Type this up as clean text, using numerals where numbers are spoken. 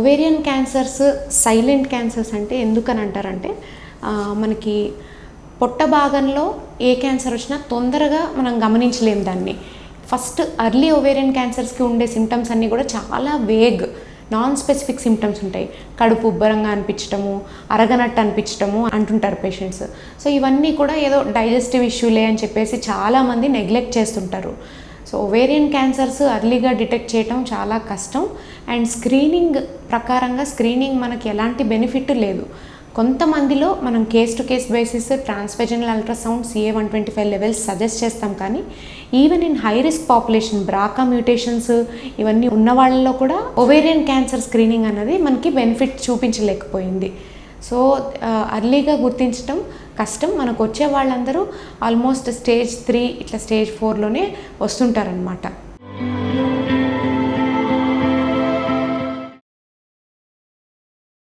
Ovarian cancers silent cancers అంటే ఎందుకని అంటారంటే మనకి పొట్ట భాగంలో ఏ క్యాన్సర్ వచ్చినా తొందరగా మనం గమనించలేం దాన్ని. ఫస్ట్ అర్లీ ఓవేరియన్ క్యాన్సర్స్కి ఉండే సిమ్టమ్స్ అన్నీ కూడా చాలా వేగ్, నాన్ స్పెసిఫిక్ సిమ్టమ్స్ ఉంటాయి. కడుపు ఉబ్బరంగా అనిపించటము, అరగనట్టు అనిపించటము అంటుంటారు పేషెంట్స్. సో ఇవన్నీ కూడా ఏదో డైజెస్టివ్ ఇష్యూలే అని చెప్పేసి చాలామంది నెగ్లెక్ట్ చేస్తుంటారు. సో ఓవేరియన్ క్యాన్సర్స్ అర్లీగా డిటెక్ట్ చేయటం చాలా కష్టం. అండ్ స్క్రీనింగ్ ప్రకారంగా స్క్రీనింగ్ మనకి ఎలాంటి బెనిఫిట్ లేదు. కొంతమందిలో మనం case to case basis transvaginal ultrasound CA-125 levels suggest చేస్తాం, కానీ even in high risk population BRCA mutations ఇవన్నీ ఉన్న వాళ్ళలో కూడా ఓవేరియన్ క్యాన్సర్ స్క్రీనింగ్ అన్నది మనకి బెనిఫిట్ చూపించలేకపోయింది. సో అర్లీగా గుర్తించడం కష్టం. మనకు వచ్చే వాళ్ళందరూ ఆల్మోస్ట్ స్టేజ్ 3 ఇట్లా స్టేజ్ 4లోనే వస్తుంటారనమాట.